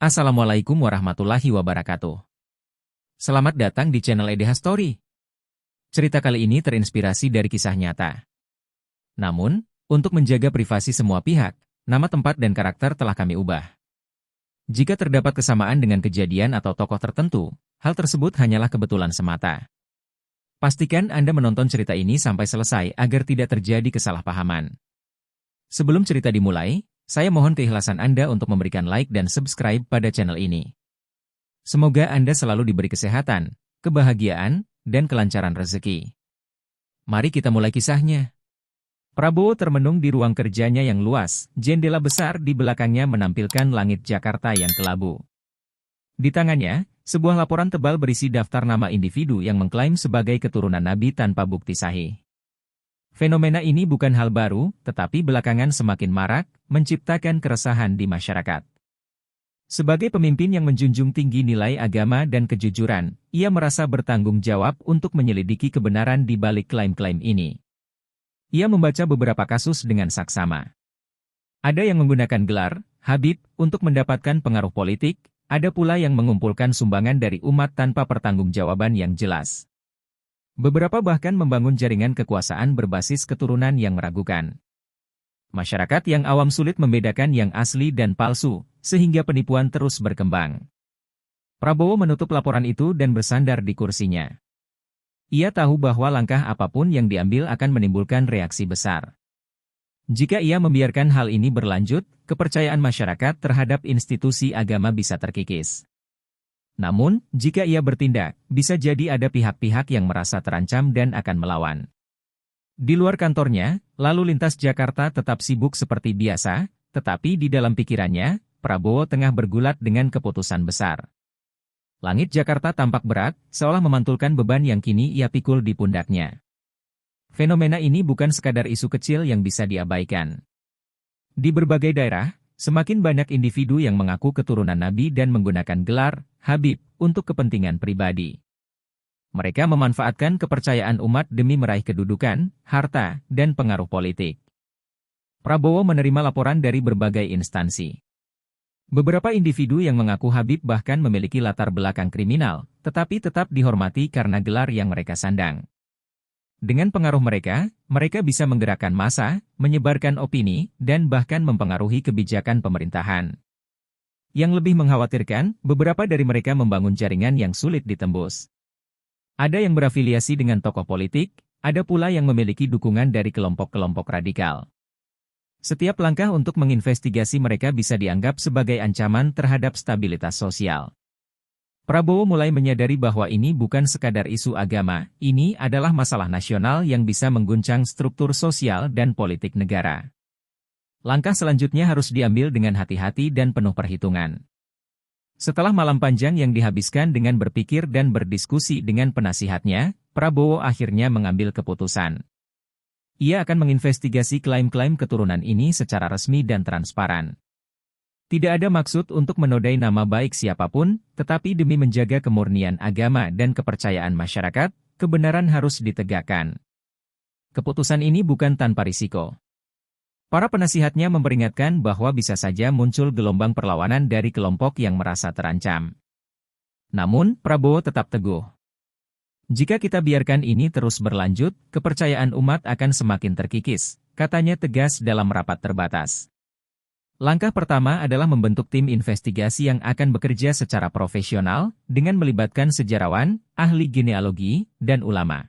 Assalamualaikum warahmatullahi wabarakatuh. Selamat datang di channel EDH Story. Cerita kali ini terinspirasi dari kisah nyata. Namun, untuk menjaga privasi semua pihak, nama tempat dan karakter telah kami ubah. Jika terdapat kesamaan dengan kejadian atau tokoh tertentu, hal tersebut hanyalah kebetulan semata. Pastikan Anda menonton cerita ini sampai selesai agar tidak terjadi kesalahpahaman. Sebelum cerita dimulai, saya mohon keikhlasan Anda untuk memberikan like dan subscribe pada channel ini. Semoga Anda selalu diberi kesehatan, kebahagiaan, dan kelancaran rezeki. Mari kita mulai kisahnya. Prabowo termenung di ruang kerjanya yang luas, jendela besar di belakangnya menampilkan langit Jakarta yang kelabu. Di tangannya, sebuah laporan tebal berisi daftar nama individu yang mengklaim sebagai keturunan Nabi tanpa bukti sahih. Fenomena ini bukan hal baru, tetapi belakangan semakin marak, menciptakan keresahan di masyarakat. Sebagai pemimpin yang menjunjung tinggi nilai agama dan kejujuran, ia merasa bertanggung jawab untuk menyelidiki kebenaran di balik klaim-klaim ini. Ia membaca beberapa kasus dengan saksama. Ada yang menggunakan gelar Habib untuk mendapatkan pengaruh politik, ada pula yang mengumpulkan sumbangan dari umat tanpa pertanggungjawaban yang jelas. Beberapa bahkan membangun jaringan kekuasaan berbasis keturunan yang meragukan. Masyarakat yang awam sulit membedakan yang asli dan palsu, sehingga penipuan terus berkembang. Prabowo menutup laporan itu dan bersandar di kursinya. Ia tahu bahwa langkah apapun yang diambil akan menimbulkan reaksi besar. Jika ia membiarkan hal ini berlanjut, kepercayaan masyarakat terhadap institusi agama bisa terkikis. Namun, jika ia bertindak, bisa jadi ada pihak-pihak yang merasa terancam dan akan melawan. Di luar kantornya, lalu lintas Jakarta tetap sibuk seperti biasa, tetapi di dalam pikirannya, Prabowo tengah bergulat dengan keputusan besar. Langit Jakarta tampak berat, seolah memantulkan beban yang kini ia pikul di pundaknya. Fenomena ini bukan sekadar isu kecil yang bisa diabaikan. Di berbagai daerah, semakin banyak individu yang mengaku keturunan Nabi dan menggunakan gelar Habib untuk kepentingan pribadi. Mereka memanfaatkan kepercayaan umat demi meraih kedudukan, harta, dan pengaruh politik. Prabowo menerima laporan dari berbagai instansi. Beberapa individu yang mengaku Habib bahkan memiliki latar belakang kriminal, tetapi tetap dihormati karena gelar yang mereka sandang. Dengan pengaruh mereka, mereka bisa menggerakkan massa, menyebarkan opini, dan bahkan mempengaruhi kebijakan pemerintahan. Yang lebih mengkhawatirkan, beberapa dari mereka membangun jaringan yang sulit ditembus. Ada yang berafiliasi dengan tokoh politik, ada pula yang memiliki dukungan dari kelompok-kelompok radikal. Setiap langkah untuk menginvestigasi mereka bisa dianggap sebagai ancaman terhadap stabilitas sosial. Prabowo mulai menyadari bahwa ini bukan sekadar isu agama, ini adalah masalah nasional yang bisa mengguncang struktur sosial dan politik negara. Langkah selanjutnya harus diambil dengan hati-hati dan penuh perhitungan. Setelah malam panjang yang dihabiskan dengan berpikir dan berdiskusi dengan penasihatnya, Prabowo akhirnya mengambil keputusan. Ia akan menginvestigasi klaim-klaim keturunan ini secara resmi dan transparan. Tidak ada maksud untuk menodai nama baik siapapun, tetapi demi menjaga kemurnian agama dan kepercayaan masyarakat, kebenaran harus ditegakkan. Keputusan ini bukan tanpa risiko. Para penasihatnya memperingatkan bahwa bisa saja muncul gelombang perlawanan dari kelompok yang merasa terancam. Namun, Prabowo tetap teguh. Jika kita biarkan ini terus berlanjut, kepercayaan umat akan semakin terkikis, katanya tegas dalam rapat terbatas. Langkah pertama adalah membentuk tim investigasi yang akan bekerja secara profesional, dengan melibatkan sejarawan, ahli genealogi, dan ulama.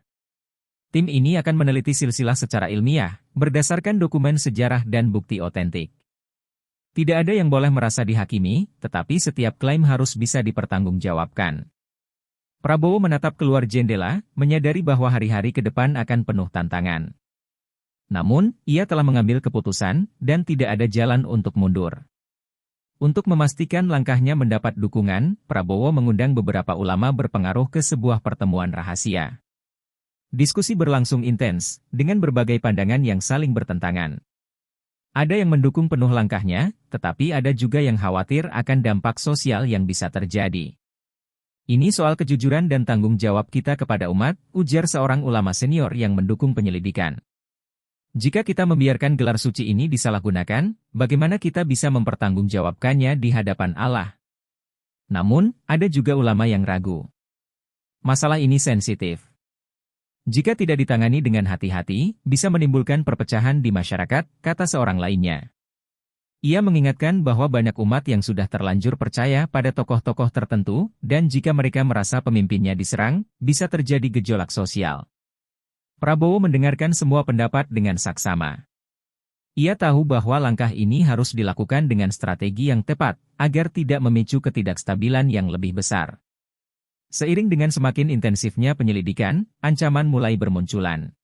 Tim ini akan meneliti silsilah secara ilmiah, berdasarkan dokumen sejarah dan bukti otentik. Tidak ada yang boleh merasa dihakimi, tetapi setiap klaim harus bisa dipertanggungjawabkan. Prabowo menatap keluar jendela, menyadari bahwa hari-hari ke depan akan penuh tantangan. Namun, ia telah mengambil keputusan, dan tidak ada jalan untuk mundur. Untuk memastikan langkahnya mendapat dukungan, Prabowo mengundang beberapa ulama berpengaruh ke sebuah pertemuan rahasia. Diskusi berlangsung intens, dengan berbagai pandangan yang saling bertentangan. Ada yang mendukung penuh langkahnya, tetapi ada juga yang khawatir akan dampak sosial yang bisa terjadi. Ini soal kejujuran dan tanggung jawab kita kepada umat, ujar seorang ulama senior yang mendukung penyelidikan. Jika kita membiarkan gelar suci ini disalahgunakan, bagaimana kita bisa mempertanggungjawabkannya di hadapan Allah? Namun, ada juga ulama yang ragu. Masalah ini sensitif. Jika tidak ditangani dengan hati-hati, bisa menimbulkan perpecahan di masyarakat, kata seorang lainnya. Ia mengingatkan bahwa banyak umat yang sudah terlanjur percaya pada tokoh-tokoh tertentu, dan jika mereka merasa pemimpinnya diserang, bisa terjadi gejolak sosial. Prabowo mendengarkan semua pendapat dengan saksama. Ia tahu bahwa langkah ini harus dilakukan dengan strategi yang tepat, agar tidak memicu ketidakstabilan yang lebih besar. Seiring dengan semakin intensifnya penyelidikan, ancaman mulai bermunculan.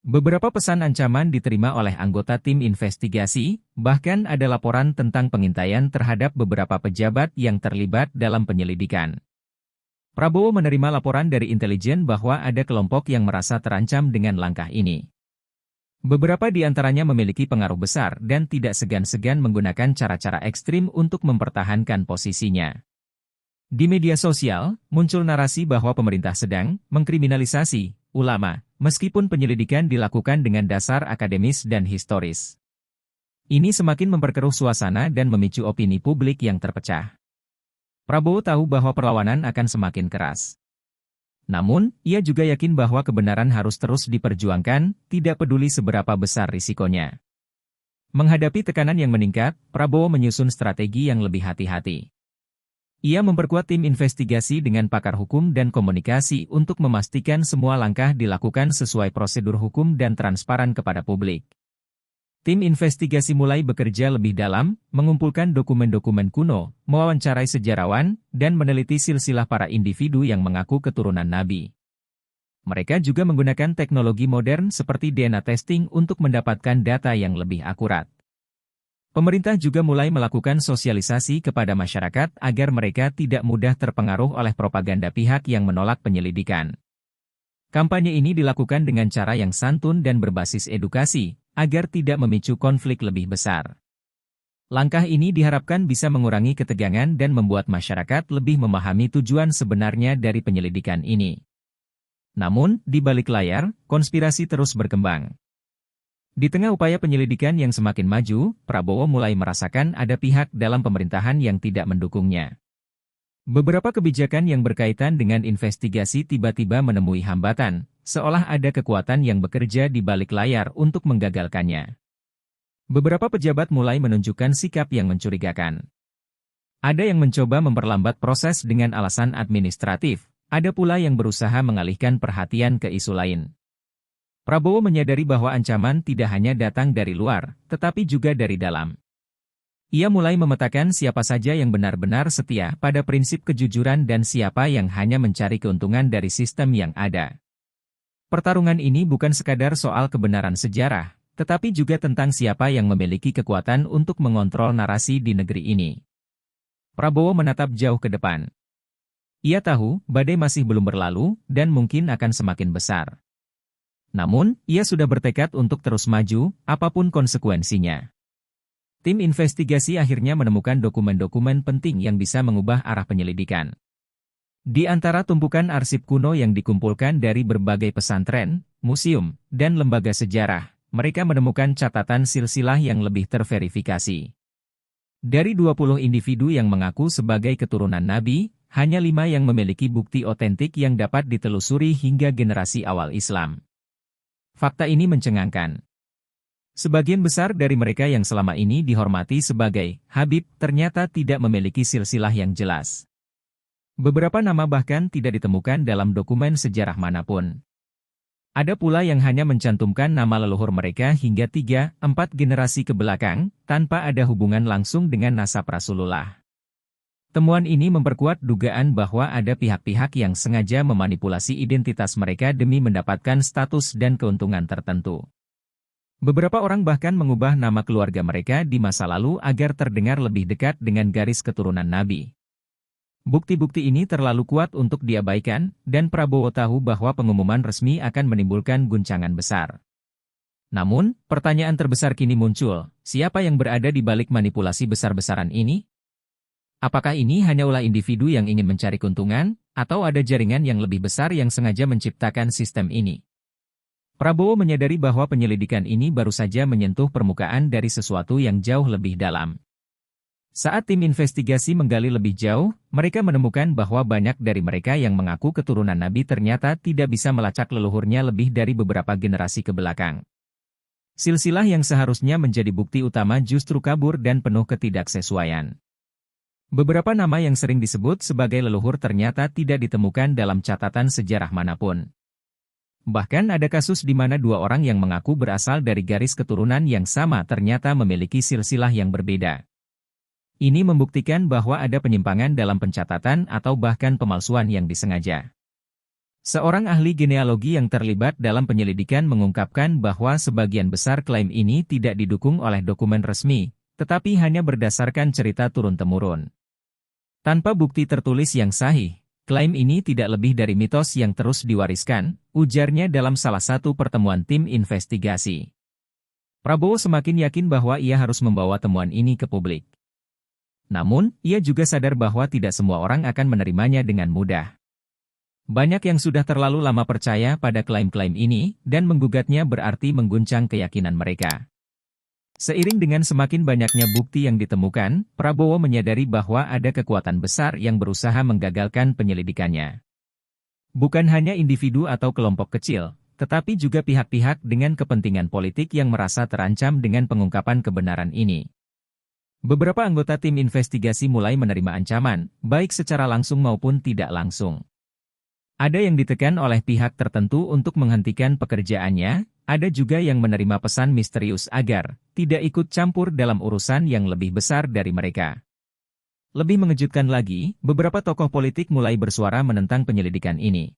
Beberapa pesan ancaman diterima oleh anggota tim investigasi, bahkan ada laporan tentang pengintaian terhadap beberapa pejabat yang terlibat dalam penyelidikan. Prabowo menerima laporan dari intelijen bahwa ada kelompok yang merasa terancam dengan langkah ini. Beberapa di antaranya memiliki pengaruh besar dan tidak segan-segan menggunakan cara-cara ekstrim untuk mempertahankan posisinya. Di media sosial, muncul narasi bahwa pemerintah sedang mengkriminalisasi ulama, meskipun penyelidikan dilakukan dengan dasar akademis dan historis. Ini semakin memperkeruh suasana dan memicu opini publik yang terpecah. Prabowo tahu bahwa perlawanan akan semakin keras. Namun, ia juga yakin bahwa kebenaran harus terus diperjuangkan, tidak peduli seberapa besar risikonya. Menghadapi tekanan yang meningkat, Prabowo menyusun strategi yang lebih hati-hati. Ia memperkuat tim investigasi dengan pakar hukum dan komunikasi untuk memastikan semua langkah dilakukan sesuai prosedur hukum dan transparan kepada publik. Tim investigasi mulai bekerja lebih dalam, mengumpulkan dokumen-dokumen kuno, mewawancarai sejarawan, dan meneliti silsilah para individu yang mengaku keturunan Nabi. Mereka juga menggunakan teknologi modern seperti DNA testing untuk mendapatkan data yang lebih akurat. Pemerintah juga mulai melakukan sosialisasi kepada masyarakat agar mereka tidak mudah terpengaruh oleh propaganda pihak yang menolak penyelidikan. Kampanye ini dilakukan dengan cara yang santun dan berbasis edukasi, agar tidak memicu konflik lebih besar. Langkah ini diharapkan bisa mengurangi ketegangan dan membuat masyarakat lebih memahami tujuan sebenarnya dari penyelidikan ini. Namun, di balik layar, konspirasi terus berkembang. Di tengah upaya penyelidikan yang semakin maju, Prabowo mulai merasakan ada pihak dalam pemerintahan yang tidak mendukungnya. Beberapa kebijakan yang berkaitan dengan investigasi tiba-tiba menemui hambatan, seolah ada kekuatan yang bekerja di balik layar untuk menggagalkannya. Beberapa pejabat mulai menunjukkan sikap yang mencurigakan. Ada yang mencoba memperlambat proses dengan alasan administratif, ada pula yang berusaha mengalihkan perhatian ke isu lain. Prabowo menyadari bahwa ancaman tidak hanya datang dari luar, tetapi juga dari dalam. Ia mulai memetakan siapa saja yang benar-benar setia pada prinsip kejujuran dan siapa yang hanya mencari keuntungan dari sistem yang ada. Pertarungan ini bukan sekadar soal kebenaran sejarah, tetapi juga tentang siapa yang memiliki kekuatan untuk mengontrol narasi di negeri ini. Prabowo menatap jauh ke depan. Ia tahu badai masih belum berlalu dan mungkin akan semakin besar. Namun, ia sudah bertekad untuk terus maju, apapun konsekuensinya. Tim investigasi akhirnya menemukan dokumen-dokumen penting yang bisa mengubah arah penyelidikan. Di antara tumpukan arsip kuno yang dikumpulkan dari berbagai pesantren, museum, dan lembaga sejarah, mereka menemukan catatan silsilah yang lebih terverifikasi. Dari 20 individu yang mengaku sebagai keturunan Nabi, hanya 5 yang memiliki bukti otentik yang dapat ditelusuri hingga generasi awal Islam. Fakta ini mencengangkan. Sebagian besar dari mereka yang selama ini dihormati sebagai Habib ternyata tidak memiliki silsilah yang jelas. Beberapa nama bahkan tidak ditemukan dalam dokumen sejarah manapun. Ada pula yang hanya mencantumkan nama leluhur mereka hingga 3-4 generasi ke belakang, tanpa ada hubungan langsung dengan nasab Rasulullah. Temuan ini memperkuat dugaan bahwa ada pihak-pihak yang sengaja memanipulasi identitas mereka demi mendapatkan status dan keuntungan tertentu. Beberapa orang bahkan mengubah nama keluarga mereka di masa lalu agar terdengar lebih dekat dengan garis keturunan Nabi. Bukti-bukti ini terlalu kuat untuk diabaikan, dan Prabowo tahu bahwa pengumuman resmi akan menimbulkan guncangan besar. Namun, pertanyaan terbesar kini muncul, siapa yang berada di balik manipulasi besar-besaran ini? Apakah ini hanya ulah individu yang ingin mencari keuntungan, atau ada jaringan yang lebih besar yang sengaja menciptakan sistem ini? Prabowo menyadari bahwa penyelidikan ini baru saja menyentuh permukaan dari sesuatu yang jauh lebih dalam. Saat tim investigasi menggali lebih jauh, mereka menemukan bahwa banyak dari mereka yang mengaku keturunan Nabi ternyata tidak bisa melacak leluhurnya lebih dari beberapa generasi ke belakang. Silsilah yang seharusnya menjadi bukti utama justru kabur dan penuh ketidaksesuaian. Beberapa nama yang sering disebut sebagai leluhur ternyata tidak ditemukan dalam catatan sejarah manapun. Bahkan ada kasus di mana dua orang yang mengaku berasal dari garis keturunan yang sama ternyata memiliki silsilah yang berbeda. Ini membuktikan bahwa ada penyimpangan dalam pencatatan atau bahkan pemalsuan yang disengaja. Seorang ahli genealogi yang terlibat dalam penyelidikan mengungkapkan bahwa sebagian besar klaim ini tidak didukung oleh dokumen resmi, tetapi hanya berdasarkan cerita turun-temurun. Tanpa bukti tertulis yang sahih, klaim ini tidak lebih dari mitos yang terus diwariskan, ujarnya dalam salah satu pertemuan tim investigasi. Prabowo semakin yakin bahwa ia harus membawa temuan ini ke publik. Namun, ia juga sadar bahwa tidak semua orang akan menerimanya dengan mudah. Banyak yang sudah terlalu lama percaya pada klaim-klaim ini, dan menggugatnya berarti mengguncang keyakinan mereka. Seiring dengan semakin banyaknya bukti yang ditemukan, Prabowo menyadari bahwa ada kekuatan besar yang berusaha menggagalkan penyelidikannya. Bukan hanya individu atau kelompok kecil, tetapi juga pihak-pihak dengan kepentingan politik yang merasa terancam dengan pengungkapan kebenaran ini. Beberapa anggota tim investigasi mulai menerima ancaman, baik secara langsung maupun tidak langsung. Ada yang ditekan oleh pihak tertentu untuk menghentikan pekerjaannya, ada juga yang menerima pesan misterius agar tidak ikut campur dalam urusan yang lebih besar dari mereka. Lebih mengejutkan lagi, beberapa tokoh politik mulai bersuara menentang penyelidikan ini.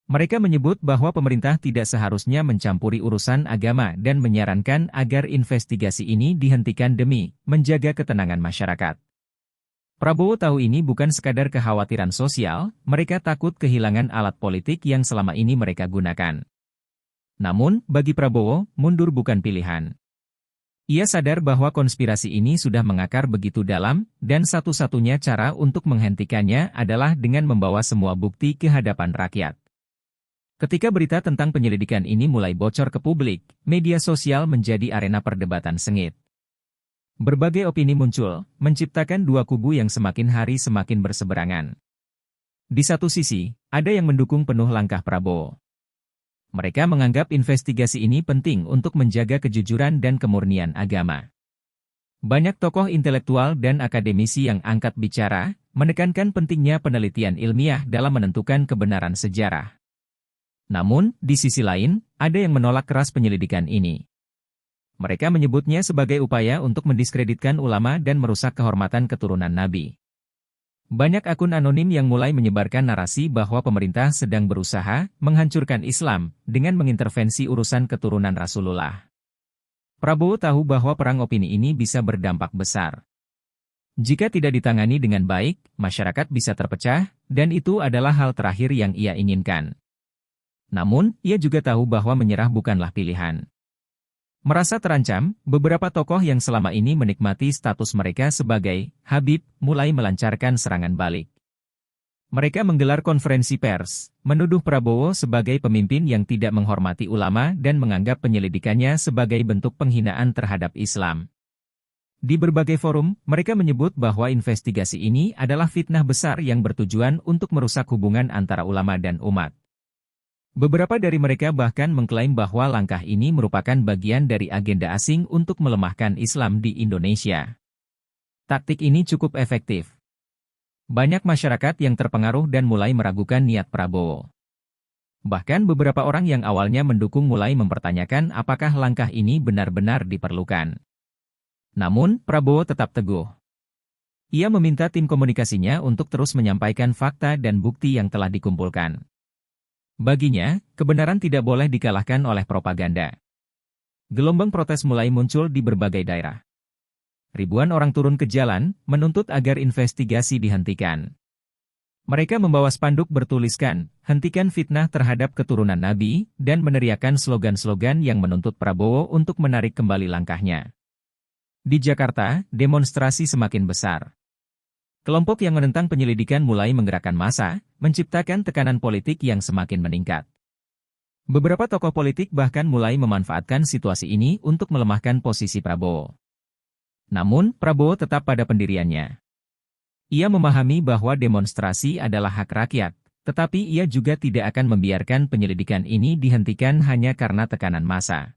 Mereka menyebut bahwa pemerintah tidak seharusnya mencampuri urusan agama dan menyarankan agar investigasi ini dihentikan demi menjaga ketenangan masyarakat. Prabowo tahu ini bukan sekadar kekhawatiran sosial, mereka takut kehilangan alat politik yang selama ini mereka gunakan. Namun, bagi Prabowo, mundur bukan pilihan. Ia sadar bahwa konspirasi ini sudah mengakar begitu dalam, dan satu-satunya cara untuk menghentikannya adalah dengan membawa semua bukti ke hadapan rakyat. Ketika berita tentang penyelidikan ini mulai bocor ke publik, media sosial menjadi arena perdebatan sengit. Berbagai opini muncul, menciptakan dua kubu yang semakin hari semakin berseberangan. Di satu sisi, ada yang mendukung penuh langkah Prabowo. Mereka menganggap investigasi ini penting untuk menjaga kejujuran dan kemurnian agama. Banyak tokoh intelektual dan akademisi yang angkat bicara, menekankan pentingnya penelitian ilmiah dalam menentukan kebenaran sejarah. Namun, di sisi lain, ada yang menolak keras penyelidikan ini. Mereka menyebutnya sebagai upaya untuk mendiskreditkan ulama dan merusak kehormatan keturunan Nabi. Banyak akun anonim yang mulai menyebarkan narasi bahwa pemerintah sedang berusaha menghancurkan Islam dengan mengintervensi urusan keturunan Rasulullah. Prabowo tahu bahwa perang opini ini bisa berdampak besar. Jika tidak ditangani dengan baik, masyarakat bisa terpecah, dan itu adalah hal terakhir yang ia inginkan. Namun, ia juga tahu bahwa menyerah bukanlah pilihan. Merasa terancam, beberapa tokoh yang selama ini menikmati status mereka sebagai Habib mulai melancarkan serangan balik. Mereka menggelar konferensi pers, menuduh Prabowo sebagai pemimpin yang tidak menghormati ulama dan menganggap penyelidikannya sebagai bentuk penghinaan terhadap Islam. Di berbagai forum, mereka menyebut bahwa investigasi ini adalah fitnah besar yang bertujuan untuk merusak hubungan antara ulama dan umat. Beberapa dari mereka bahkan mengklaim bahwa langkah ini merupakan bagian dari agenda asing untuk melemahkan Islam di Indonesia. Taktik ini cukup efektif. Banyak masyarakat yang terpengaruh dan mulai meragukan niat Prabowo. Bahkan beberapa orang yang awalnya mendukung mulai mempertanyakan apakah langkah ini benar-benar diperlukan. Namun, Prabowo tetap teguh. Ia meminta tim komunikasinya untuk terus menyampaikan fakta dan bukti yang telah dikumpulkan. Baginya, kebenaran tidak boleh dikalahkan oleh propaganda. Gelombang protes mulai muncul di berbagai daerah. Ribuan orang turun ke jalan, menuntut agar investigasi dihentikan. Mereka membawa spanduk bertuliskan, "Hentikan fitnah terhadap keturunan Nabi," dan meneriakkan slogan-slogan yang menuntut Prabowo untuk menarik kembali langkahnya. Di Jakarta, demonstrasi semakin besar. Kelompok yang menentang penyelidikan mulai menggerakkan massa, menciptakan tekanan politik yang semakin meningkat. Beberapa tokoh politik bahkan mulai memanfaatkan situasi ini untuk melemahkan posisi Prabowo. Namun, Prabowo tetap pada pendiriannya. Ia memahami bahwa demonstrasi adalah hak rakyat, tetapi ia juga tidak akan membiarkan penyelidikan ini dihentikan hanya karena tekanan massa.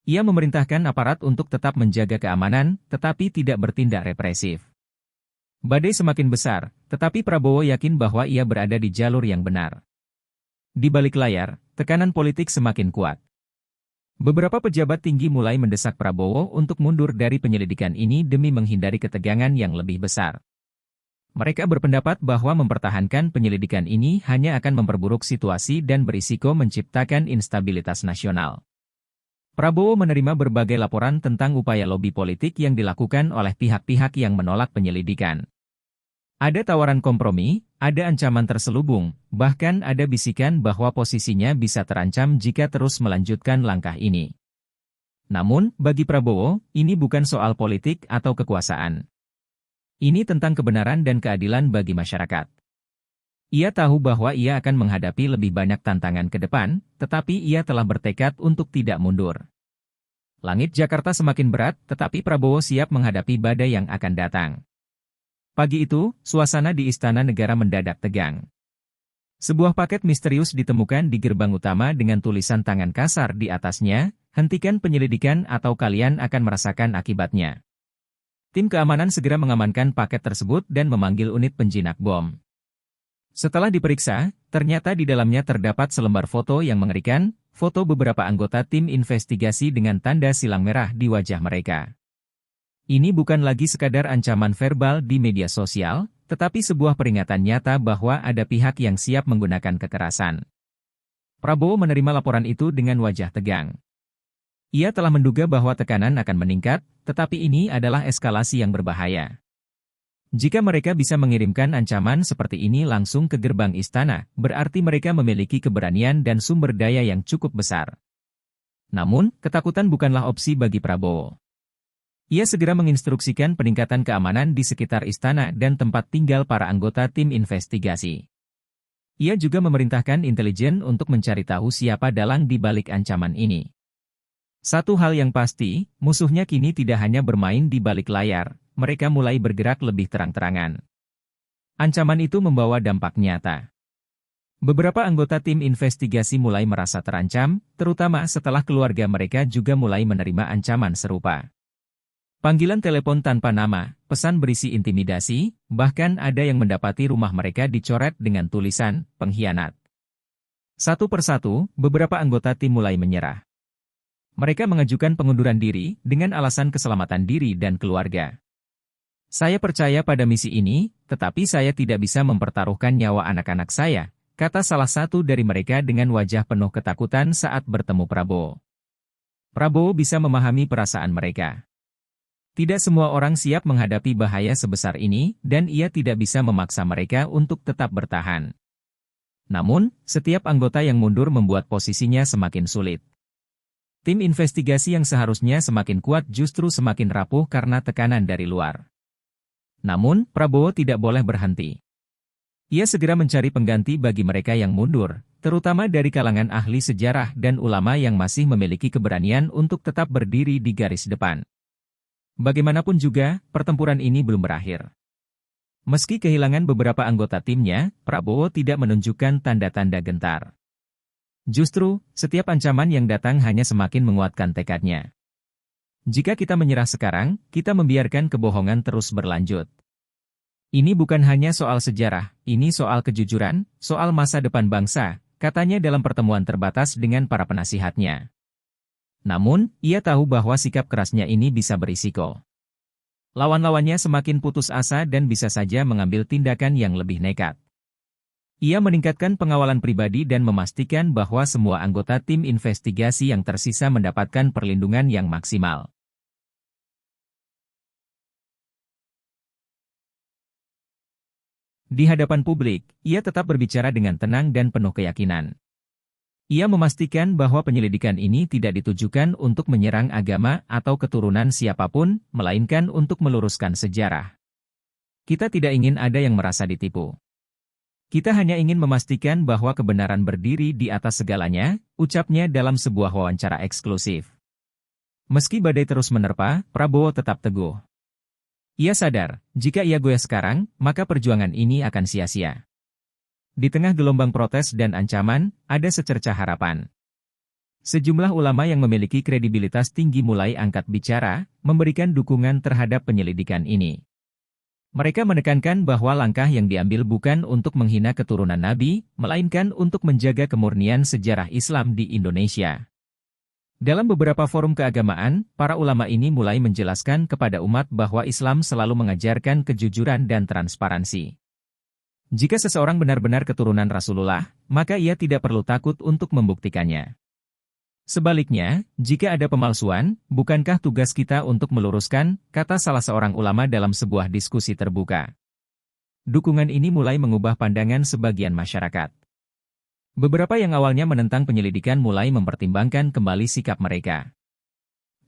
Ia memerintahkan aparat untuk tetap menjaga keamanan, tetapi tidak bertindak represif. Badai semakin besar, tetapi Prabowo yakin bahwa ia berada di jalur yang benar. Di balik layar, tekanan politik semakin kuat. Beberapa pejabat tinggi mulai mendesak Prabowo untuk mundur dari penyelidikan ini demi menghindari ketegangan yang lebih besar. Mereka berpendapat bahwa mempertahankan penyelidikan ini hanya akan memperburuk situasi dan berisiko menciptakan instabilitas nasional. Prabowo menerima berbagai laporan tentang upaya lobi politik yang dilakukan oleh pihak-pihak yang menolak penyelidikan. Ada tawaran kompromi, ada ancaman terselubung, bahkan ada bisikan bahwa posisinya bisa terancam jika terus melanjutkan langkah ini. Namun, bagi Prabowo, ini bukan soal politik atau kekuasaan. Ini tentang kebenaran dan keadilan bagi masyarakat. Ia tahu bahwa ia akan menghadapi lebih banyak tantangan ke depan, tetapi ia telah bertekad untuk tidak mundur. Langit Jakarta semakin berat, tetapi Prabowo siap menghadapi badai yang akan datang. Pagi itu, suasana di Istana Negara mendadak tegang. Sebuah paket misterius ditemukan di gerbang utama dengan tulisan tangan kasar di atasnya, "Hentikan penyelidikan atau kalian akan merasakan akibatnya." Tim keamanan segera mengamankan paket tersebut dan memanggil unit penjinak bom. Setelah diperiksa, ternyata di dalamnya terdapat selembar foto yang mengerikan, foto beberapa anggota tim investigasi dengan tanda silang merah di wajah mereka. Ini bukan lagi sekadar ancaman verbal di media sosial, tetapi sebuah peringatan nyata bahwa ada pihak yang siap menggunakan kekerasan. Prabowo menerima laporan itu dengan wajah tegang. Ia telah menduga bahwa tekanan akan meningkat, tetapi ini adalah eskalasi yang berbahaya. Jika mereka bisa mengirimkan ancaman seperti ini langsung ke gerbang istana, berarti mereka memiliki keberanian dan sumber daya yang cukup besar. Namun, ketakutan bukanlah opsi bagi Prabowo. Ia segera menginstruksikan peningkatan keamanan di sekitar istana dan tempat tinggal para anggota tim investigasi. Ia juga memerintahkan intelijen untuk mencari tahu siapa dalang di balik ancaman ini. Satu hal yang pasti, musuhnya kini tidak hanya bermain di balik layar, mereka mulai bergerak lebih terang-terangan. Ancaman itu membawa dampak nyata. Beberapa anggota tim investigasi mulai merasa terancam, terutama setelah keluarga mereka juga mulai menerima ancaman serupa. Panggilan telepon tanpa nama, pesan berisi intimidasi, bahkan ada yang mendapati rumah mereka dicoret dengan tulisan, "Pengkhianat." Satu persatu, beberapa anggota tim mulai menyerah. Mereka mengajukan pengunduran diri dengan alasan keselamatan diri dan keluarga. "Saya percaya pada misi ini, tetapi saya tidak bisa mempertaruhkan nyawa anak-anak saya," kata salah satu dari mereka dengan wajah penuh ketakutan saat bertemu Prabowo. Prabowo bisa memahami perasaan mereka. Tidak semua orang siap menghadapi bahaya sebesar ini, dan ia tidak bisa memaksa mereka untuk tetap bertahan. Namun, setiap anggota yang mundur membuat posisinya semakin sulit. Tim investigasi yang seharusnya semakin kuat justru semakin rapuh karena tekanan dari luar. Namun, Prabowo tidak boleh berhenti. Ia segera mencari pengganti bagi mereka yang mundur, terutama dari kalangan ahli sejarah dan ulama yang masih memiliki keberanian untuk tetap berdiri di garis depan. Bagaimanapun juga, pertempuran ini belum berakhir. Meski kehilangan beberapa anggota timnya, Prabowo tidak menunjukkan tanda-tanda gentar. Justru, setiap ancaman yang datang hanya semakin menguatkan tekadnya. Jika kita menyerah sekarang, kita membiarkan kebohongan terus berlanjut. Ini bukan hanya soal sejarah, ini soal kejujuran, soal masa depan bangsa, katanya dalam pertemuan terbatas dengan para penasihatnya. Namun, ia tahu bahwa sikap kerasnya ini bisa berisiko. Lawan-lawannya semakin putus asa dan bisa saja mengambil tindakan yang lebih nekat. Ia meningkatkan pengawalan pribadi dan memastikan bahwa semua anggota tim investigasi yang tersisa mendapatkan perlindungan yang maksimal. Di hadapan publik, ia tetap berbicara dengan tenang dan penuh keyakinan. Ia memastikan bahwa penyelidikan ini tidak ditujukan untuk menyerang agama atau keturunan siapapun, melainkan untuk meluruskan sejarah. Kita tidak ingin ada yang merasa ditipu. Kita hanya ingin memastikan bahwa kebenaran berdiri di atas segalanya, ucapnya dalam sebuah wawancara eksklusif. Meski badai terus menerpa, Prabowo tetap teguh. Ia sadar, jika ia goyah sekarang, maka perjuangan ini akan sia-sia. Di tengah gelombang protes dan ancaman, ada secercah harapan. Sejumlah ulama yang memiliki kredibilitas tinggi mulai angkat bicara, memberikan dukungan terhadap penyelidikan ini. Mereka menekankan bahwa langkah yang diambil bukan untuk menghina keturunan Nabi, melainkan untuk menjaga kemurnian sejarah Islam di Indonesia. Dalam beberapa forum keagamaan, para ulama ini mulai menjelaskan kepada umat bahwa Islam selalu mengajarkan kejujuran dan transparansi. Jika seseorang benar-benar keturunan Rasulullah, maka ia tidak perlu takut untuk membuktikannya. Sebaliknya, jika ada pemalsuan, bukankah tugas kita untuk meluruskan, kata salah seorang ulama dalam sebuah diskusi terbuka. Dukungan ini mulai mengubah pandangan sebagian masyarakat. Beberapa yang awalnya menentang penyelidikan mulai mempertimbangkan kembali sikap mereka.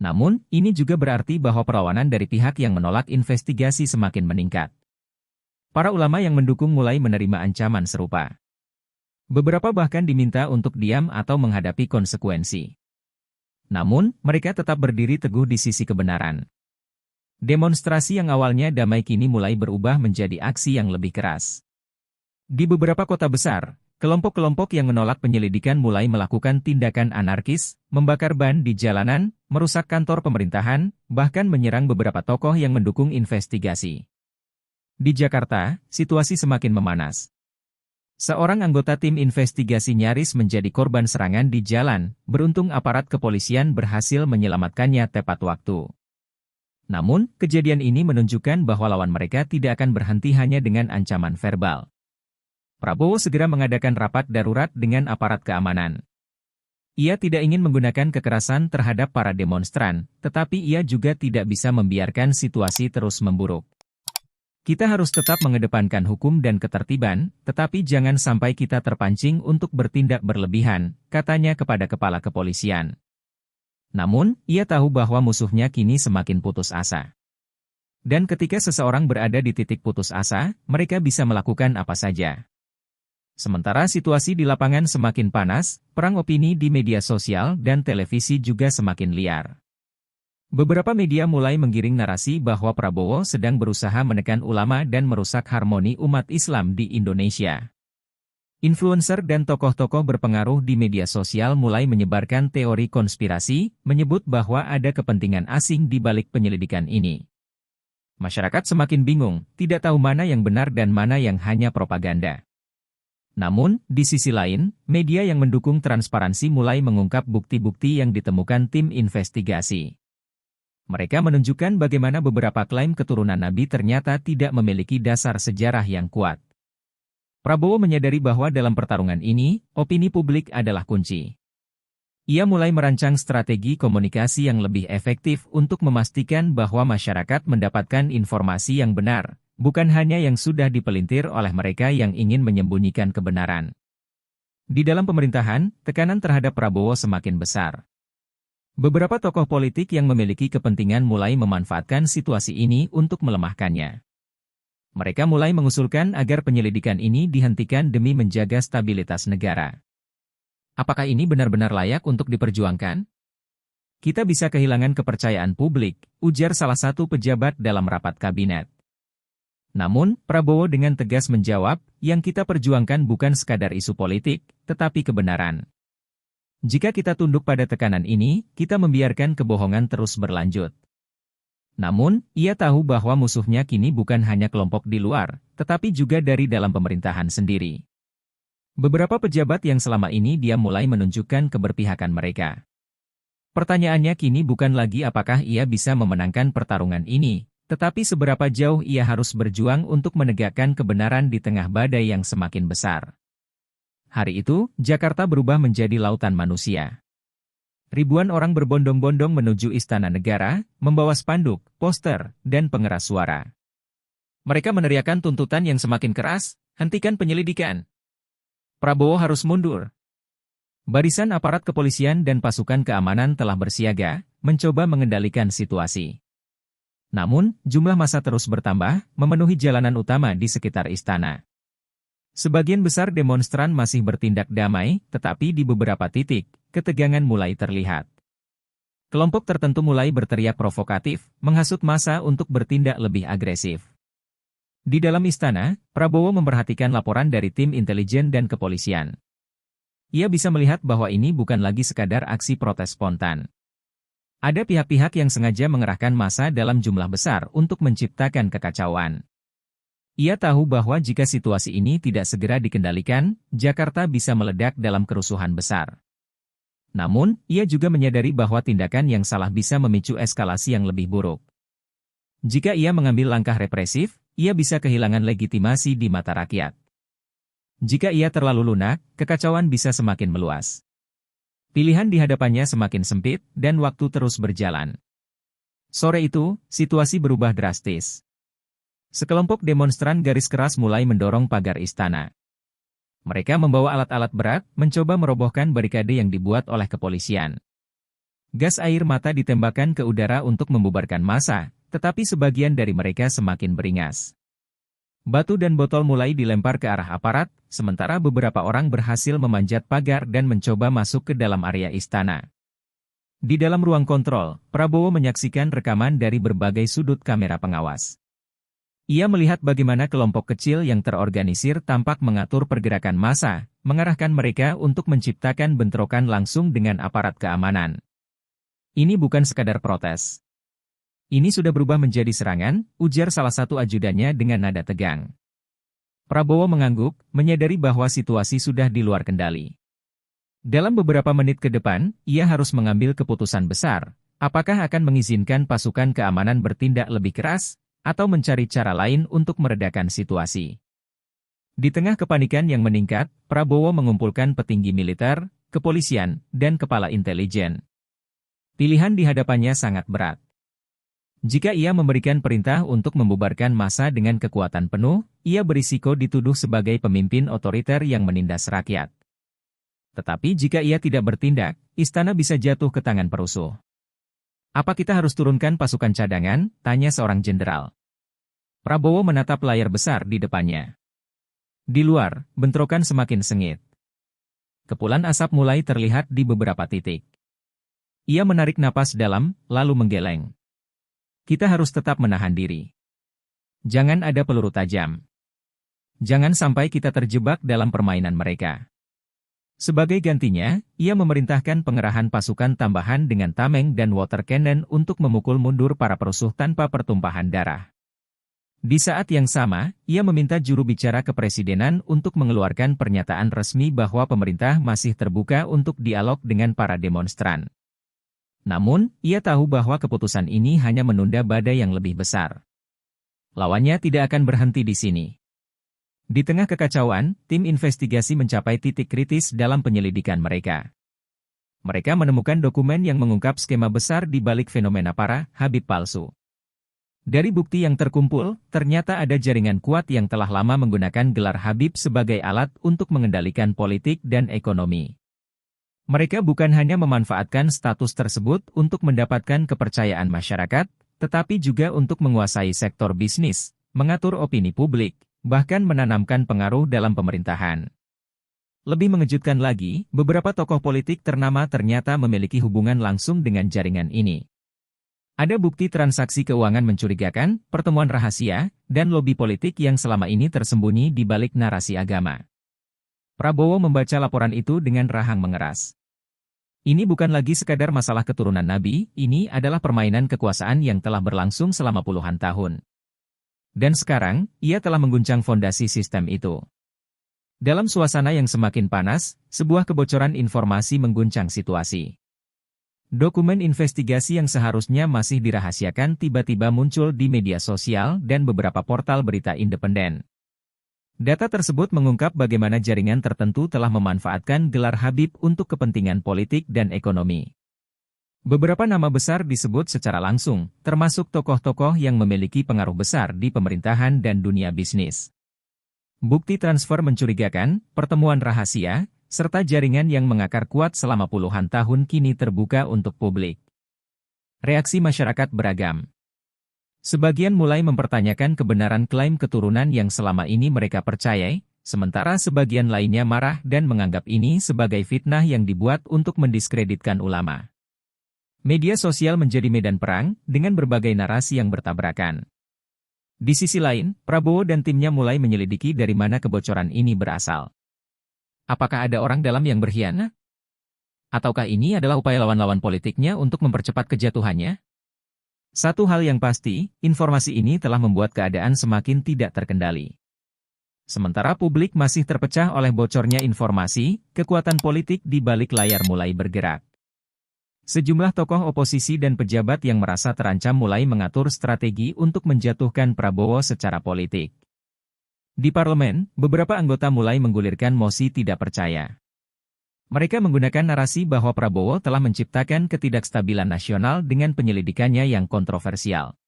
Namun, ini juga berarti bahwa perlawanan dari pihak yang menolak investigasi semakin meningkat. Para ulama yang mendukung mulai menerima ancaman serupa. Beberapa bahkan diminta untuk diam atau menghadapi konsekuensi. Namun, mereka tetap berdiri teguh di sisi kebenaran. Demonstrasi yang awalnya damai kini mulai berubah menjadi aksi yang lebih keras. Di beberapa kota besar, kelompok-kelompok yang menolak penyelidikan mulai melakukan tindakan anarkis, membakar ban di jalanan, merusak kantor pemerintahan, bahkan menyerang beberapa tokoh yang mendukung investigasi. Di Jakarta, situasi semakin memanas. Seorang anggota tim investigasi nyaris menjadi korban serangan di jalan, beruntung aparat kepolisian berhasil menyelamatkannya tepat waktu. Namun, kejadian ini menunjukkan bahwa lawan mereka tidak akan berhenti hanya dengan ancaman verbal. Prabowo segera mengadakan rapat darurat dengan aparat keamanan. Ia tidak ingin menggunakan kekerasan terhadap para demonstran, tetapi ia juga tidak bisa membiarkan situasi terus memburuk. Kita harus tetap mengedepankan hukum dan ketertiban, tetapi jangan sampai kita terpancing untuk bertindak berlebihan, katanya kepada kepala kepolisian. Namun, ia tahu bahwa musuhnya kini semakin putus asa. Dan ketika seseorang berada di titik putus asa, mereka bisa melakukan apa saja. Sementara situasi di lapangan semakin panas, perang opini di media sosial dan televisi juga semakin liar. Beberapa media mulai menggiring narasi bahwa Prabowo sedang berusaha menekan ulama dan merusak harmoni umat Islam di Indonesia. Influencer dan tokoh-tokoh berpengaruh di media sosial mulai menyebarkan teori konspirasi, menyebut bahwa ada kepentingan asing di balik penyelidikan ini. Masyarakat semakin bingung, tidak tahu mana yang benar dan mana yang hanya propaganda. Namun, di sisi lain, media yang mendukung transparansi mulai mengungkap bukti-bukti yang ditemukan tim investigasi. Mereka menunjukkan bagaimana beberapa klaim keturunan Nabi ternyata tidak memiliki dasar sejarah yang kuat. Prabowo menyadari bahwa dalam pertarungan ini, opini publik adalah kunci. Ia mulai merancang strategi komunikasi yang lebih efektif untuk memastikan bahwa masyarakat mendapatkan informasi yang benar, bukan hanya yang sudah dipelintir oleh mereka yang ingin menyembunyikan kebenaran. Di dalam pemerintahan, tekanan terhadap Prabowo semakin besar. Beberapa tokoh politik yang memiliki kepentingan mulai memanfaatkan situasi ini untuk melemahkannya. Mereka mulai mengusulkan agar penyelidikan ini dihentikan demi menjaga stabilitas negara. Apakah ini benar-benar layak untuk diperjuangkan? Kita bisa kehilangan kepercayaan publik, ujar salah satu pejabat dalam rapat kabinet. Namun, Prabowo dengan tegas menjawab, yang kita perjuangkan bukan sekadar isu politik, tetapi kebenaran. Jika kita tunduk pada tekanan ini, kita membiarkan kebohongan terus berlanjut. Namun, ia tahu bahwa musuhnya kini bukan hanya kelompok di luar, tetapi juga dari dalam pemerintahan sendiri. Beberapa pejabat yang selama ini dia mulai menunjukkan keberpihakan mereka. Pertanyaannya kini bukan lagi apakah ia bisa memenangkan pertarungan ini, tetapi seberapa jauh ia harus berjuang untuk menegakkan kebenaran di tengah badai yang semakin besar. Hari itu, Jakarta berubah menjadi lautan manusia. Ribuan orang berbondong-bondong menuju Istana Negara, membawa spanduk, poster, dan pengeras suara. Mereka meneriakkan tuntutan yang semakin keras, hentikan penyelidikan. Prabowo harus mundur. Barisan aparat kepolisian dan pasukan keamanan telah bersiaga, mencoba mengendalikan situasi. Namun, jumlah massa terus bertambah, memenuhi jalanan utama di sekitar istana. Sebagian besar demonstran masih bertindak damai, tetapi di beberapa titik, ketegangan mulai terlihat. Kelompok tertentu mulai berteriak provokatif, menghasut massa untuk bertindak lebih agresif. Di dalam istana, Prabowo memperhatikan laporan dari tim intelijen dan kepolisian. Ia bisa melihat bahwa ini bukan lagi sekadar aksi protes spontan. Ada pihak-pihak yang sengaja mengerahkan massa dalam jumlah besar untuk menciptakan kekacauan. Ia tahu bahwa jika situasi ini tidak segera dikendalikan, Jakarta bisa meledak dalam kerusuhan besar. Namun, ia juga menyadari bahwa tindakan yang salah bisa memicu eskalasi yang lebih buruk. Jika ia mengambil langkah represif, ia bisa kehilangan legitimasi di mata rakyat. Jika ia terlalu lunak, kekacauan bisa semakin meluas. Pilihan di hadapannya semakin sempit, dan waktu terus berjalan. Sore itu, situasi berubah drastis. Sekelompok demonstran garis keras mulai mendorong pagar istana. Mereka membawa alat-alat berat, mencoba merobohkan barikade yang dibuat oleh kepolisian. Gas air mata ditembakkan ke udara untuk membubarkan massa, tetapi sebagian dari mereka semakin beringas. Batu dan botol mulai dilempar ke arah aparat, sementara beberapa orang berhasil memanjat pagar dan mencoba masuk ke dalam area istana. Di dalam ruang kontrol, Prabowo menyaksikan rekaman dari berbagai sudut kamera pengawas. Ia melihat bagaimana kelompok kecil yang terorganisir tampak mengatur pergerakan massa, mengarahkan mereka untuk menciptakan bentrokan langsung dengan aparat keamanan. Ini bukan sekadar protes. Ini sudah berubah menjadi serangan, ujar salah satu ajudannya dengan nada tegang. Prabowo mengangguk, menyadari bahwa situasi sudah di luar kendali. Dalam beberapa menit ke depan, ia harus mengambil keputusan besar, apakah akan mengizinkan pasukan keamanan bertindak lebih keras, atau mencari cara lain untuk meredakan situasi. Di tengah kepanikan yang meningkat, Prabowo mengumpulkan petinggi militer, kepolisian, dan kepala intelijen. Pilihan di hadapannya sangat berat. Jika ia memberikan perintah untuk membubarkan massa dengan kekuatan penuh, ia berisiko dituduh sebagai pemimpin otoriter yang menindas rakyat. Tetapi jika ia tidak bertindak, istana bisa jatuh ke tangan perusuh. Apa kita harus turunkan pasukan cadangan? Tanya seorang jenderal. Prabowo menatap layar besar di depannya. Di luar, bentrokan semakin sengit. Kepulan asap mulai terlihat di beberapa titik. Ia menarik napas dalam, lalu menggeleng. Kita harus tetap menahan diri. Jangan ada peluru tajam. Jangan sampai kita terjebak dalam permainan mereka. Sebagai gantinya, ia memerintahkan pengerahan pasukan tambahan dengan tameng dan water cannon untuk memukul mundur para perusuh tanpa pertumpahan darah. Di saat yang sama, ia meminta juru bicara kepresidenan untuk mengeluarkan pernyataan resmi bahwa pemerintah masih terbuka untuk dialog dengan para demonstran. Namun, ia tahu bahwa keputusan ini hanya menunda badai yang lebih besar. Lawannya tidak akan berhenti di sini. Di tengah kekacauan, tim investigasi mencapai titik kritis dalam penyelidikan mereka. Mereka menemukan dokumen yang mengungkap skema besar di balik fenomena para Habib palsu. Dari bukti yang terkumpul, ternyata ada jaringan kuat yang telah lama menggunakan gelar Habib sebagai alat untuk mengendalikan politik dan ekonomi. Mereka bukan hanya memanfaatkan status tersebut untuk mendapatkan kepercayaan masyarakat, tetapi juga untuk menguasai sektor bisnis, mengatur opini publik, bahkan menanamkan pengaruh dalam pemerintahan. Lebih mengejutkan lagi, beberapa tokoh politik ternama ternyata memiliki hubungan langsung dengan jaringan ini. Ada bukti transaksi keuangan mencurigakan, pertemuan rahasia, dan lobi politik yang selama ini tersembunyi di balik narasi agama. Prabowo membaca laporan itu dengan rahang mengeras. Ini bukan lagi sekadar masalah keturunan Nabi, ini adalah permainan kekuasaan yang telah berlangsung selama puluhan tahun. Dan sekarang, ia telah mengguncang fondasi sistem itu. Dalam suasana yang semakin panas, sebuah kebocoran informasi mengguncang situasi. Dokumen investigasi yang seharusnya masih dirahasiakan tiba-tiba muncul di media sosial dan beberapa portal berita independen. Data tersebut mengungkap bagaimana jaringan tertentu telah memanfaatkan gelar Habib untuk kepentingan politik dan ekonomi. Beberapa nama besar disebut secara langsung, termasuk tokoh-tokoh yang memiliki pengaruh besar di pemerintahan dan dunia bisnis. Bukti transfer mencurigakan, pertemuan rahasia, serta jaringan yang mengakar kuat selama puluhan tahun kini terbuka untuk publik. Reaksi masyarakat beragam. Sebagian mulai mempertanyakan kebenaran klaim keturunan yang selama ini mereka percayai, sementara sebagian lainnya marah dan menganggap ini sebagai fitnah yang dibuat untuk mendiskreditkan ulama. Media sosial menjadi medan perang dengan berbagai narasi yang bertabrakan. Di sisi lain, Prabowo dan timnya mulai menyelidiki dari mana kebocoran ini berasal. Apakah ada orang dalam yang berkhianat? Ataukah ini adalah upaya lawan-lawan politiknya untuk mempercepat kejatuhannya? Satu hal yang pasti, informasi ini telah membuat keadaan semakin tidak terkendali. Sementara publik masih terpecah oleh bocornya informasi, kekuatan politik di balik layar mulai bergerak. Sejumlah tokoh oposisi dan pejabat yang merasa terancam mulai mengatur strategi untuk menjatuhkan Prabowo secara politik. Di parlemen, beberapa anggota mulai menggulirkan mosi tidak percaya. Mereka menggunakan narasi bahwa Prabowo telah menciptakan ketidakstabilan nasional dengan penyelidikannya yang kontroversial.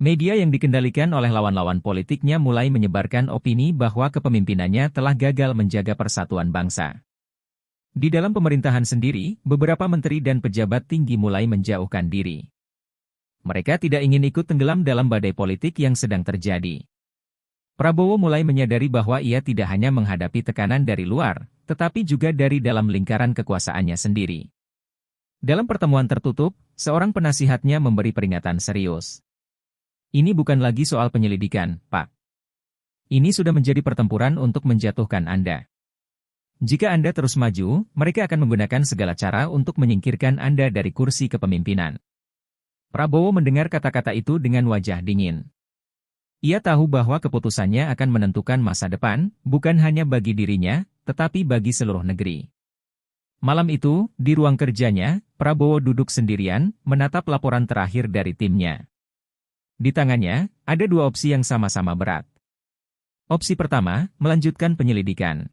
Media yang dikendalikan oleh lawan-lawan politiknya mulai menyebarkan opini bahwa kepemimpinannya telah gagal menjaga persatuan bangsa. Di dalam pemerintahan sendiri, beberapa menteri dan pejabat tinggi mulai menjauhkan diri. Mereka tidak ingin ikut tenggelam dalam badai politik yang sedang terjadi. Prabowo mulai menyadari bahwa ia tidak hanya menghadapi tekanan dari luar, tetapi juga dari dalam lingkaran kekuasaannya sendiri. Dalam pertemuan tertutup, seorang penasihatnya memberi peringatan serius. Ini bukan lagi soal penyelidikan, Pak. Ini sudah menjadi pertempuran untuk menjatuhkan Anda. Jika Anda terus maju, mereka akan menggunakan segala cara untuk menyingkirkan Anda dari kursi kepemimpinan. Prabowo mendengar kata-kata itu dengan wajah dingin. Ia tahu bahwa keputusannya akan menentukan masa depan, bukan hanya bagi dirinya, tetapi bagi seluruh negeri. Malam itu, di ruang kerjanya, Prabowo duduk sendirian, menatap laporan terakhir dari timnya. Di tangannya, ada dua opsi yang sama-sama berat. Opsi pertama, melanjutkan penyelidikan.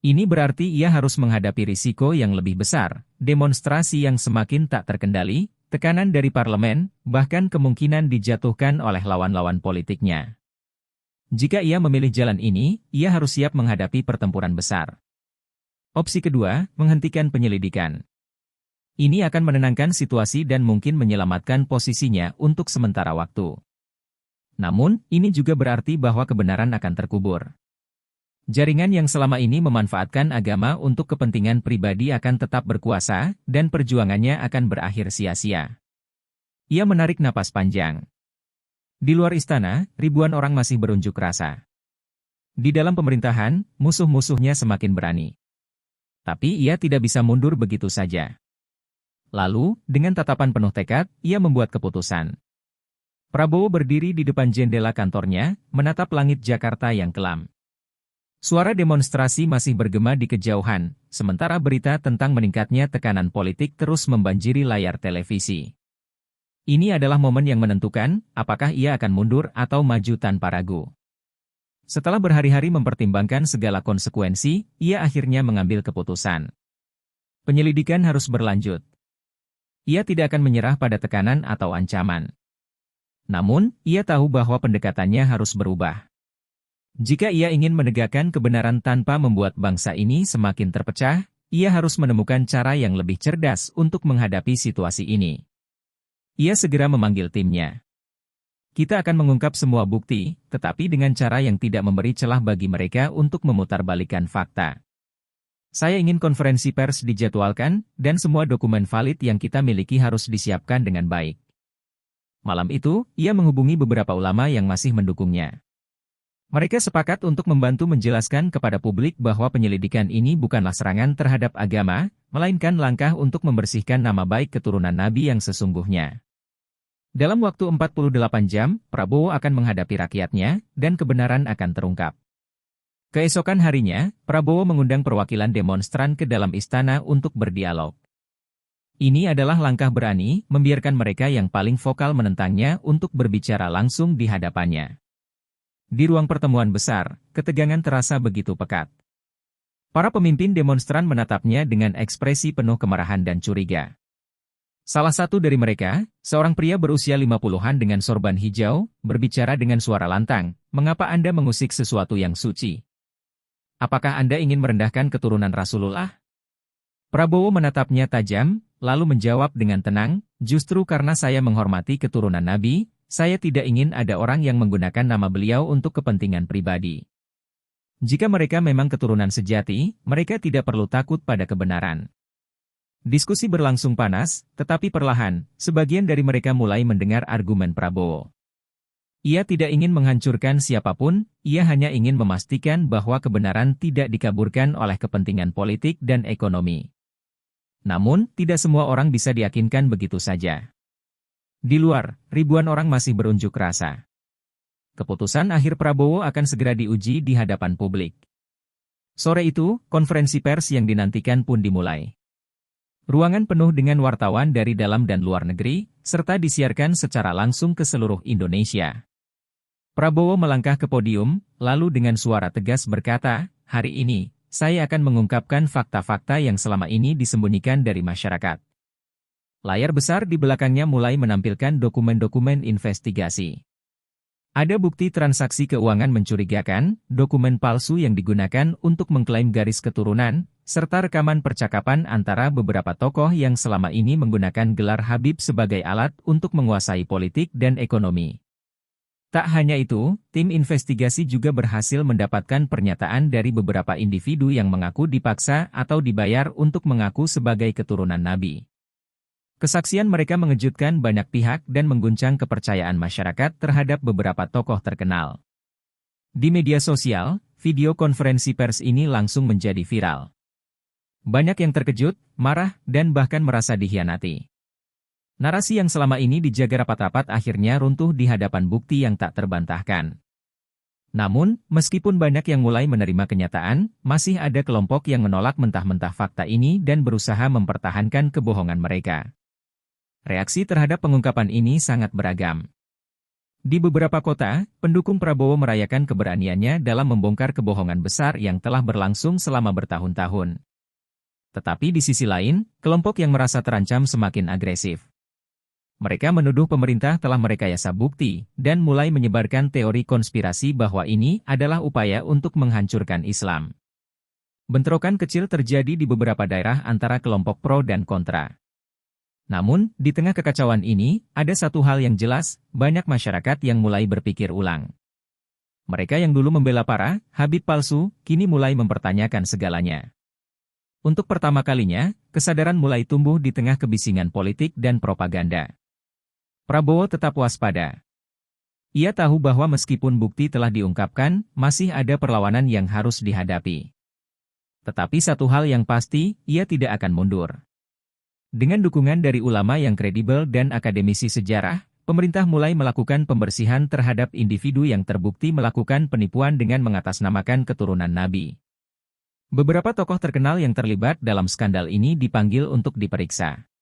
Ini berarti ia harus menghadapi risiko yang lebih besar, demonstrasi yang semakin tak terkendali, tekanan dari parlemen, bahkan kemungkinan dijatuhkan oleh lawan-lawan politiknya. Jika ia memilih jalan ini, ia harus siap menghadapi pertempuran besar. Opsi kedua, menghentikan penyelidikan. Ini akan menenangkan situasi dan mungkin menyelamatkan posisinya untuk sementara waktu. Namun, ini juga berarti bahwa kebenaran akan terkubur. Jaringan yang selama ini memanfaatkan agama untuk kepentingan pribadi akan tetap berkuasa, dan perjuangannya akan berakhir sia-sia. Ia menarik napas panjang. Di luar istana, ribuan orang masih berunjuk rasa. Di dalam pemerintahan, musuh-musuhnya semakin berani. Tapi ia tidak bisa mundur begitu saja. Lalu, dengan tatapan penuh tekad, ia membuat keputusan. Prabowo berdiri di depan jendela kantornya, menatap langit Jakarta yang kelam. Suara demonstrasi masih bergema di kejauhan, sementara berita tentang meningkatnya tekanan politik terus membanjiri layar televisi. Ini adalah momen yang menentukan, apakah ia akan mundur atau maju tanpa ragu. Setelah berhari-hari mempertimbangkan segala konsekuensi, ia akhirnya mengambil keputusan. Penyelidikan harus berlanjut. Ia tidak akan menyerah pada tekanan atau ancaman. Namun, ia tahu bahwa pendekatannya harus berubah. Jika ia ingin menegakkan kebenaran tanpa membuat bangsa ini semakin terpecah, ia harus menemukan cara yang lebih cerdas untuk menghadapi situasi ini. Ia segera memanggil timnya. Kita akan mengungkap semua bukti, tetapi dengan cara yang tidak memberi celah bagi mereka untuk memutarbalikkan fakta. Saya ingin konferensi pers dijadwalkan, dan semua dokumen valid yang kita miliki harus disiapkan dengan baik. Malam itu, ia menghubungi beberapa ulama yang masih mendukungnya. Mereka sepakat untuk membantu menjelaskan kepada publik bahwa penyelidikan ini bukanlah serangan terhadap agama, melainkan langkah untuk membersihkan nama baik keturunan Nabi yang sesungguhnya. Dalam waktu 48 jam, Prabowo akan menghadapi rakyatnya, dan kebenaran akan terungkap. Keesokan harinya, Prabowo mengundang perwakilan demonstran ke dalam istana untuk berdialog. Ini adalah langkah berani, membiarkan mereka yang paling vokal menentangnya untuk berbicara langsung di hadapannya. Di ruang pertemuan besar, ketegangan terasa begitu pekat. Para pemimpin demonstran menatapnya dengan ekspresi penuh kemarahan dan curiga. Salah satu dari mereka, seorang pria berusia 50-an dengan sorban hijau, berbicara dengan suara lantang, "Mengapa Anda mengusik sesuatu yang suci? Apakah Anda ingin merendahkan keturunan Rasulullah?" Prabowo menatapnya tajam, lalu menjawab dengan tenang, "Justru karena saya menghormati keturunan Nabi, saya tidak ingin ada orang yang menggunakan nama beliau untuk kepentingan pribadi. Jika mereka memang keturunan sejati, mereka tidak perlu takut pada kebenaran." Diskusi berlangsung panas, tetapi perlahan, sebagian dari mereka mulai mendengar argumen Prabowo. Ia tidak ingin menghancurkan siapapun, ia hanya ingin memastikan bahwa kebenaran tidak dikaburkan oleh kepentingan politik dan ekonomi. Namun, tidak semua orang bisa diyakinkan begitu saja. Di luar, ribuan orang masih berunjuk rasa. Keputusan akhir Prabowo akan segera diuji di hadapan publik. Sore itu, konferensi pers yang dinantikan pun dimulai. Ruangan penuh dengan wartawan dari dalam dan luar negeri, serta disiarkan secara langsung ke seluruh Indonesia. Prabowo melangkah ke podium, lalu dengan suara tegas berkata, "Hari ini, saya akan mengungkapkan fakta-fakta yang selama ini disembunyikan dari masyarakat." Layar besar di belakangnya mulai menampilkan dokumen-dokumen investigasi. Ada bukti transaksi keuangan mencurigakan, dokumen palsu yang digunakan untuk mengklaim garis keturunan, serta rekaman percakapan antara beberapa tokoh yang selama ini menggunakan gelar Habib sebagai alat untuk menguasai politik dan ekonomi. Tak hanya itu, tim investigasi juga berhasil mendapatkan pernyataan dari beberapa individu yang mengaku dipaksa atau dibayar untuk mengaku sebagai keturunan Nabi. Kesaksian mereka mengejutkan banyak pihak dan mengguncang kepercayaan masyarakat terhadap beberapa tokoh terkenal. Di media sosial, video konferensi pers ini langsung menjadi viral. Banyak yang terkejut, marah, dan bahkan merasa dikhianati. Narasi yang selama ini dijaga rapat-rapat akhirnya runtuh di hadapan bukti yang tak terbantahkan. Namun, meskipun banyak yang mulai menerima kenyataan, masih ada kelompok yang menolak mentah-mentah fakta ini dan berusaha mempertahankan kebohongan mereka. Reaksi terhadap pengungkapan ini sangat beragam. Di beberapa kota, pendukung Prabowo merayakan keberaniannya dalam membongkar kebohongan besar yang telah berlangsung selama bertahun-tahun. Tetapi di sisi lain, kelompok yang merasa terancam semakin agresif. Mereka menuduh pemerintah telah merekayasa bukti, dan mulai menyebarkan teori konspirasi bahwa ini adalah upaya untuk menghancurkan Islam. Bentrokan kecil terjadi di beberapa daerah antara kelompok pro dan kontra. Namun, di tengah kekacauan ini, ada satu hal yang jelas, banyak masyarakat yang mulai berpikir ulang. Mereka yang dulu membela para Habib palsu, kini mulai mempertanyakan segalanya. Untuk pertama kalinya, kesadaran mulai tumbuh di tengah kebisingan politik dan propaganda. Prabowo tetap waspada. Ia tahu bahwa meskipun bukti telah diungkapkan, masih ada perlawanan yang harus dihadapi. Tetapi satu hal yang pasti, ia tidak akan mundur. Dengan dukungan dari ulama yang kredibel dan akademisi sejarah, pemerintah mulai melakukan pembersihan terhadap individu yang terbukti melakukan penipuan dengan mengatasnamakan keturunan Nabi. Beberapa tokoh terkenal yang terlibat dalam skandal ini dipanggil untuk diperiksa.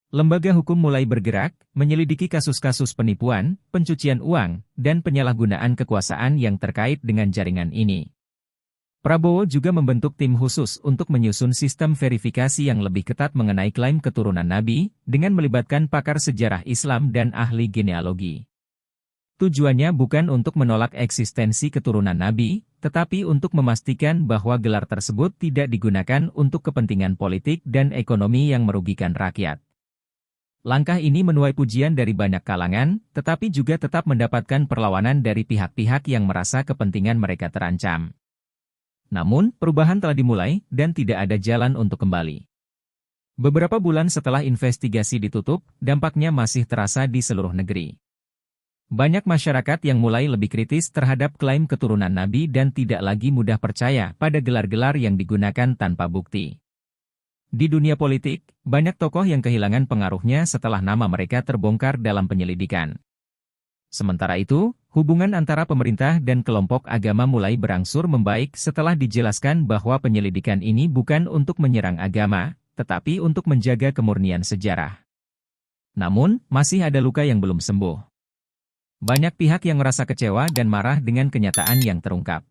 Lembaga hukum mulai bergerak, menyelidiki kasus-kasus penipuan, pencucian uang, dan penyalahgunaan kekuasaan yang terkait dengan jaringan ini. Prabowo juga membentuk tim khusus untuk menyusun sistem verifikasi yang lebih ketat mengenai klaim keturunan Nabi, dengan melibatkan pakar sejarah Islam dan ahli genealogi. Tujuannya bukan untuk menolak eksistensi keturunan Nabi, tetapi untuk memastikan bahwa gelar tersebut tidak digunakan untuk kepentingan politik dan ekonomi yang merugikan rakyat. Langkah ini menuai pujian dari banyak kalangan, tetapi juga tetap mendapatkan perlawanan dari pihak-pihak yang merasa kepentingan mereka terancam. Namun, perubahan telah dimulai, dan tidak ada jalan untuk kembali. Beberapa bulan setelah investigasi ditutup, dampaknya masih terasa di seluruh negeri. Banyak masyarakat yang mulai lebih kritis terhadap klaim keturunan Nabi dan tidak lagi mudah percaya pada gelar-gelar yang digunakan tanpa bukti. Di dunia politik, banyak tokoh yang kehilangan pengaruhnya setelah nama mereka terbongkar dalam penyelidikan. Sementara itu, hubungan antara pemerintah dan kelompok agama mulai berangsur membaik setelah dijelaskan bahwa penyelidikan ini bukan untuk menyerang agama, tetapi untuk menjaga kemurnian sejarah. Namun, masih ada luka yang belum sembuh. Banyak pihak yang merasa kecewa dan marah dengan kenyataan yang terungkap.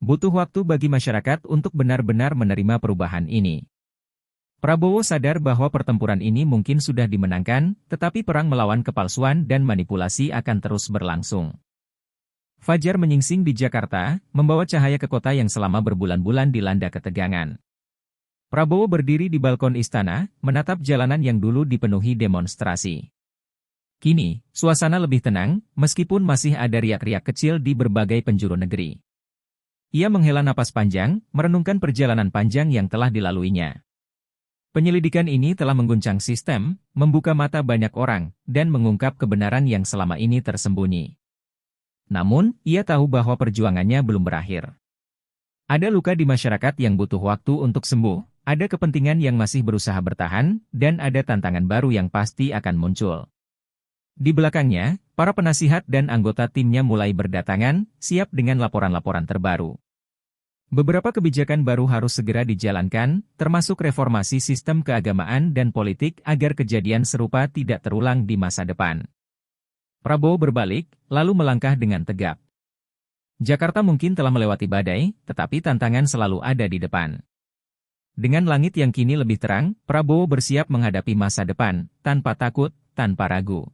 Butuh waktu bagi masyarakat untuk benar-benar menerima perubahan ini. Prabowo sadar bahwa pertempuran ini mungkin sudah dimenangkan, tetapi perang melawan kepalsuan dan manipulasi akan terus berlangsung. Fajar menyingsing di Jakarta, membawa cahaya ke kota yang selama berbulan-bulan dilanda ketegangan. Prabowo berdiri di balkon istana, menatap jalanan yang dulu dipenuhi demonstrasi. Kini, suasana lebih tenang, meskipun masih ada riak-riak kecil di berbagai penjuru negeri. Ia menghela napas panjang, merenungkan perjalanan panjang yang telah dilaluinya. Penyelidikan ini telah mengguncang sistem, membuka mata banyak orang, dan mengungkap kebenaran yang selama ini tersembunyi. Namun, ia tahu bahwa perjuangannya belum berakhir. Ada luka di masyarakat yang butuh waktu untuk sembuh, ada kepentingan yang masih berusaha bertahan, dan ada tantangan baru yang pasti akan muncul. Di belakangnya, para penasihat dan anggota timnya mulai berdatangan, siap dengan laporan-laporan terbaru. Beberapa kebijakan baru harus segera dijalankan, termasuk reformasi sistem keagamaan dan politik agar kejadian serupa tidak terulang di masa depan. Prabowo berbalik, lalu melangkah dengan tegap. Jakarta mungkin telah melewati badai, tetapi tantangan selalu ada di depan. Dengan langit yang kini lebih terang, Prabowo bersiap menghadapi masa depan, tanpa takut, tanpa ragu.